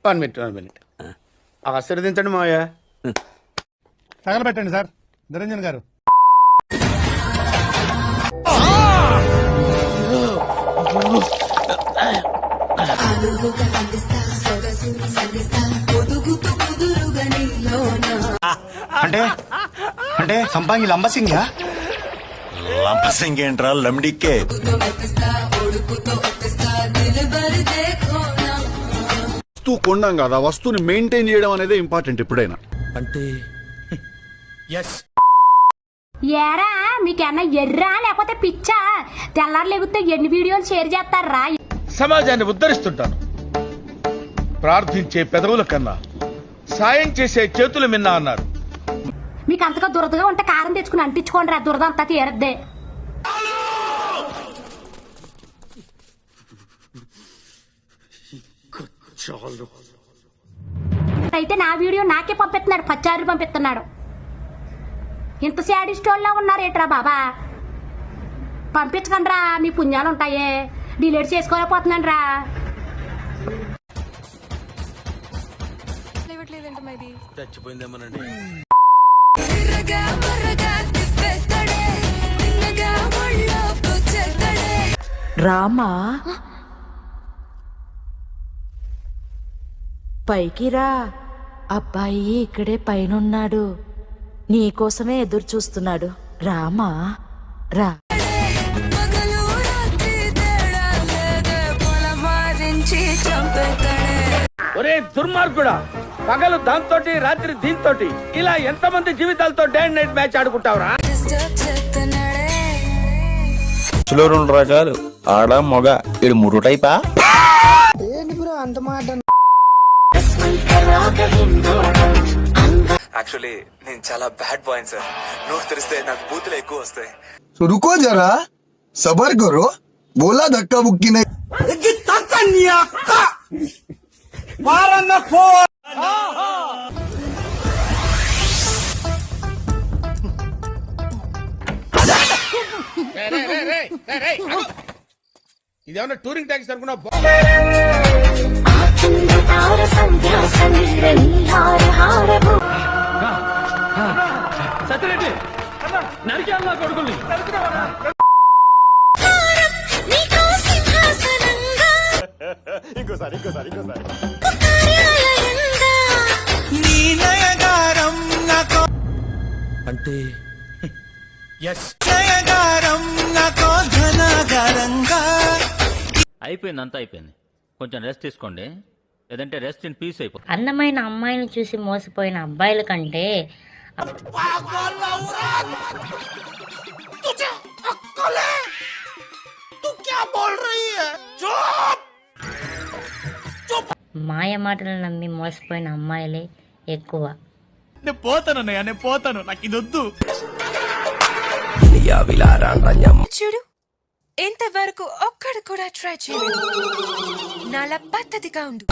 1 minute ఆశీర్వదించండి మావయ్య. తగలబెట్టండి sir Niranjan గారు. అంటే సంపాంగి లంబసింగా? లంబసింగ్ ఏంట్రా లమ్డిక్కే. వస్తువు కొండం కదా, వస్తువుని మెయింటైన్ చేయడం అనేది ఇంపార్టెంట్ ఎప్పుడైనా. అంటే ఏరా మీకన్నా ఎర్రా లేకపోతే పిచ్చా? తెల్లారు లేకపోతే ఎన్ని వీడియోలు షేర్ చేస్తారా? సమాజాన్ని ఉద్ధరిస్తుంటాను. ప్రార్థించే పెదవుల కన్నా సాయం చేసే చేతులు మిన్నా అన్నారు. మీకు అంతగా దురదగా ఉంటే కారం తెచ్చుకుని అంటించుకోండి రా, దురద అంతా తీరద్దే. అయితే నా వీడియో నాకే పంపిస్తున్నాడు, 10,000 పంపిస్తున్నాడు. ఇంత శాడిస్టోల్లా ఉన్నారేట్రా బాబా? పంపించకండి రా, మీ పుణ్యాలు ఉంటాయే. డిలీట్ చేసుకోలేకపోతున్నాను రా. చచ్చిపోయిందేమోనండి. రామా పైకి రా, అబ్బాయి ఇక్కడే పైనున్నాడు, నీకోసమే ఎదురు చూస్తున్నాడు. రామా రా. ఒరే దుర్మార్గుడా, పగలు దాంతోటి రాత్రి దీంతోటి ఇలా ఎంతమంది జీవితాలతో డే అండ్ నైట్ మ్యాచ్ ఆడుకుంటావురా? చులో 2 రకాలు, ఆడ మొగ. ఇది 3 టైపా? యాక్చువల్లీ నేను చాలా బ్యాడ్ బాయ్ సార్. నోరు తెరిస్తే నాకు బూతులు ఎక్కువ వస్తాయి. तो रुको जरा, सबर करो. बोला धक्का बुक्की नहीं. ఇదేమన్నా టూరింగ్ ట్యాక్సీ అనుకున్నా? సత్యరెడ్డి నరికేళ్ళ కొడుకుల్ని ఇంకోసారి అంటే అయిపోయింది, అంతా అయిపోయింది. కొంచెం రెస్ట్ తీసుకోండి, లేదంటే రెస్ట్ ఇన్ పీస్ అయిపోతుంది. అందమైన అమ్మాయిని చూసి మోసపోయిన అబ్బాయిల కంటే మాయ మాటలు నమ్మి మోసపోయిన అమ్మాయిలే ఎక్కువ. నేను పోతానన్నయ్య, నేను పోతాను, నాకు ఇది వద్దు. చూడు, ఇంతవరకు ఒక్కడు కూడా ట్రై చేయలేదు. నాలా పద్ధతిగా ఉండు.